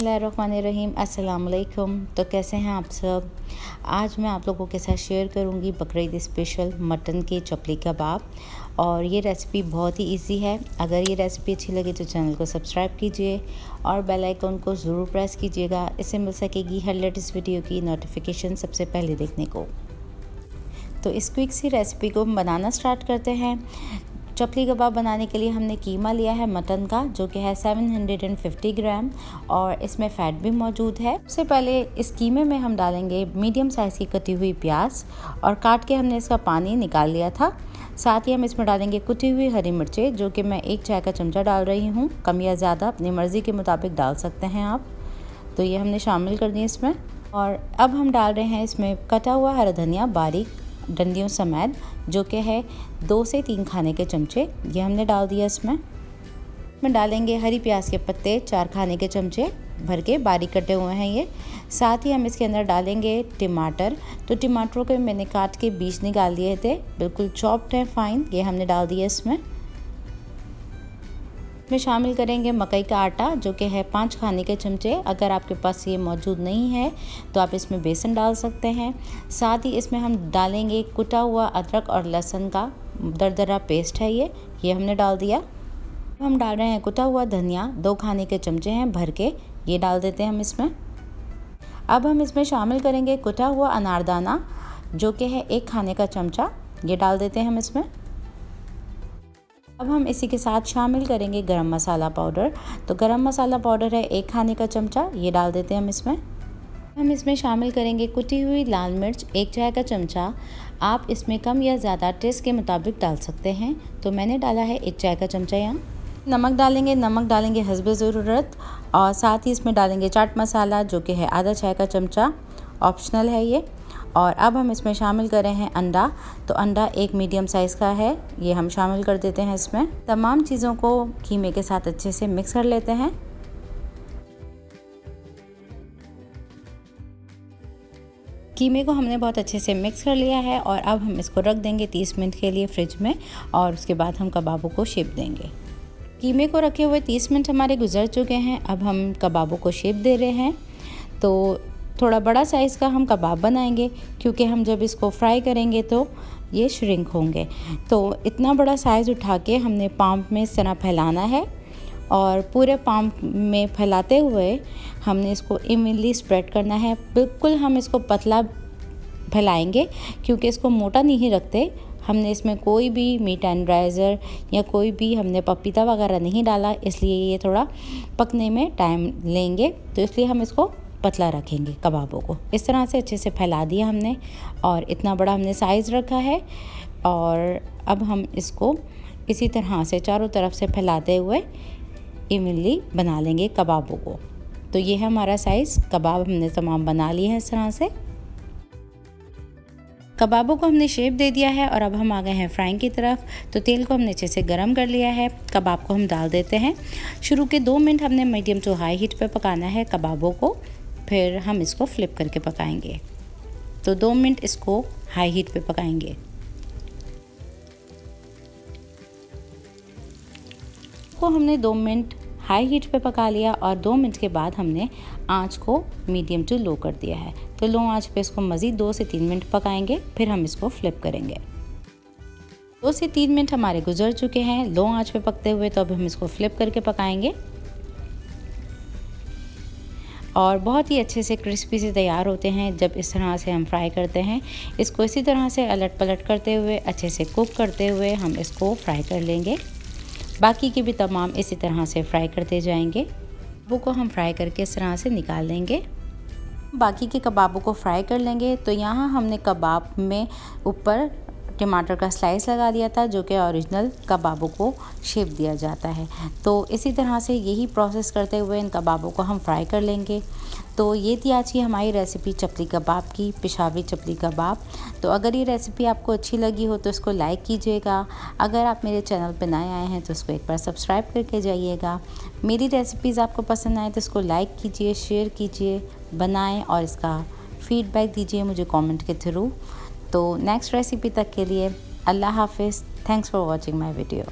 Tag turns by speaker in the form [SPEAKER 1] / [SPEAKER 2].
[SPEAKER 1] बिस्मिल्लाहिर्रहमानिर्रहीम, अस्सलाम वालेकुम। तो कैसे हैं आप सब। आज मैं आप लोगों के साथ शेयर करूंगी बकरीद स्पेशल मटन के चपली कबाब। और ये रेसिपी बहुत ही इजी है। अगर ये रेसिपी अच्छी लगे तो चैनल को सब्सक्राइब कीजिए और बेल आइकन को ज़रूर प्रेस कीजिएगा। इससे मिल सकेगी हर लेटेस्ट वीडियो की नोटिफिकेशन सबसे पहले देखने को। तो इस क्विक सी रेसिपी को हम बनाना स्टार्ट करते हैं। चपली कबाब बनाने के लिए हमने कीमा लिया है मटन का, जो कि है 750 ग्राम और इसमें फ़ैट भी मौजूद है। सबसे पहले इस कीमे में हम डालेंगे मीडियम साइज़ की कटी हुई प्याज और काट के हमने इसका पानी निकाल लिया था। साथ ही हम इसमें डालेंगे कुटी हुई हरी मिर्चें, जो कि मैं 1 चाय का चमचा डाल रही हूँ। कम या ज़्यादा अपनी मर्ज़ी के मुताबिक डाल सकते हैं आप। तो ये हमने शामिल कर दी इसमें। और अब हम डाल रहे हैं इसमें कटा हुआ हरा धनिया बारीक डंडियों समेत, जो कि है 2 से 3 खाने के चमचे, ये हमने डाल दिया इसमें डालेंगे हरी प्याज के पत्ते 4 खाने के चमचे भर के बारीक कटे हुए हैं ये। साथ ही हम इसके अंदर डालेंगे टमाटर। तो टमाटरों के मैंने काट के बीज निकाल दिए थे, बिल्कुल चॉप्ड है फाइन, ये हमने डाल दिया इसमें शामिल करेंगे मकई का आटा, जो कि है 5 खाने के चमचे। अगर आपके पास ये मौजूद नहीं है तो आप इसमें बेसन डाल सकते हैं। साथ ही इसमें हम डालेंगे कुटा हुआ अदरक और लहसुन का दरदरा पेस्ट है ये हमने डाल दिया। हम डाल रहे हैं कुटा हुआ धनिया 2 खाने के चमचे हैं भर के, ये डाल देते हैं हम इसमें। अब हम इसमें शामिल करेंगे कुटा हुआ अनारदाना, जो कि है 1 खाने का चमचा, ये डाल देते हैं हम इसमें। अब हम इसी के साथ शामिल करेंगे गरम मसाला पाउडर। तो गरम मसाला पाउडर है 1 खाने का चमचा, ये डाल देते हैं हम इसमें। हम इसमें शामिल करेंगे कुटी हुई लाल मिर्च 1 चाय का चमचा। आप इसमें कम या ज़्यादा टेस्ट के मुताबिक डाल सकते हैं। तो मैंने डाला है 1 चाय का चमचा यहाँ। नमक डालेंगे हस्ब ज़रूरत। और साथ ही इसमें डालेंगे चाट मसाला, जो कि है आधा चाय का चमचा, ऑप्शनल है ये। और अब हम इसमें शामिल कर रहे हैं अंडा। तो अंडा 1 मीडियम साइज़ का है, ये हम शामिल कर देते हैं इसमें। तमाम चीज़ों को कीमे के साथ अच्छे से मिक्स कर लेते हैं। कीमे को हमने बहुत अच्छे से मिक्स कर लिया है और अब हम इसको रख देंगे 30 मिनट के लिए फ्रिज में, और उसके बाद हम कबाबों को शेप देंगे। कीमे को रखे हुए 30 मिनट हमारे गुजर चुके हैं। अब हम कबाबों को शेप दे रहे हैं। तो थोड़ा बड़ा साइज़ का हम कबाब बनाएंगे, क्योंकि हम जब इसको फ्राई करेंगे तो ये श्रिंक होंगे। तो इतना बड़ा साइज़ उठा के हमने पाम में इस तरह फैलाना है और पूरे पाम में फैलाते हुए हमने इसको इवनली स्प्रेड करना है। बिल्कुल हम इसको पतला फैलाएंगे, क्योंकि इसको मोटा नहीं रखते। हमने इसमें कोई भी मीट एंडराइज़र या कोई भी हमने पपीता वगैरह नहीं डाला, इसलिए ये थोड़ा पकने में टाइम लेंगे। तो इसलिए हम इसको पतला रखेंगे कबाबों को। इस तरह से अच्छे से फैला दिया हमने और इतना बड़ा हमने साइज़ रखा है। और अब हम इसको इसी तरह से चारों तरफ से फैलाते हुए इवनली बना लेंगे कबाबों को। तो ये है हमारा साइज़। कबाब हमने तमाम बना लिए हैं इस तरह से। कबाबों को हमने शेप दे दिया है और अब हम आ गए हैं फ्राइंग की तरफ। तो तेल को हमने अच्छे से गर्म कर लिया है। कबाब को हम डाल देते हैं। शुरू के 2 मिनट हमने मीडियम टू हाई हीट पे पकाना है कबाबों को, फिर हम इसको फ्लिप करके पकाएंगे। तो 2 मिनट इसको हाई हीट पे पकाएंगे। को हमने 2 मिनट हाई हीट पे पका लिया और 2 मिनट के बाद हमने आंच को मीडियम टू लो कर दिया है। तो लो आंच पे इसको मज़ीद 2 से 3 मिनट पकाएंगे, फिर हम इसको फ्लिप करेंगे। 2 से 3 मिनट हमारे गुजर चुके हैं लो आंच पे पकते हुए। तो अब हम इसको फ्लिप करके पकाएंगे और बहुत ही अच्छे से क्रिस्पी से तैयार होते हैं जब इस तरह से हम फ्राई करते हैं। इसको इसी तरह से अलट पलट करते हुए अच्छे से कुक करते हुए हम इसको फ्राई कर लेंगे। बाकी की भी तमाम इसी तरह से फ्राई करते जाएंगे। वो को हम फ्राई करके इस तरह से निकाल लेंगे। बाकी के कबाबों को फ्राई कर लेंगे। तो यहाँ हमने कबाब में ऊपर टमाटर का स्लाइस लगा दिया था, जो कि ओरिजिनल कबाबों को शेप दिया जाता है। तो इसी तरह से यही प्रोसेस करते हुए इन कबाबों को हम फ्राई कर लेंगे। तो ये थी आज की हमारी रेसिपी चपली कबाब की, पेशावरी चपली कबाब। तो अगर ये रेसिपी आपको अच्छी लगी हो तो इसको लाइक कीजिएगा। अगर आप मेरे चैनल पर नए आए हैं तो इसको एक बार सब्सक्राइब करके जाइएगा। मेरी रेसिपीज़ आपको पसंद आए तो इसको लाइक कीजिए, शेयर कीजिए, बनाएं और इसका फीडबैक दीजिए मुझे कमेंट के थ्रू। तो नेक्स्ट रेसिपी तक के लिए अल्लाह हाफिज़। Thanks for watching my video.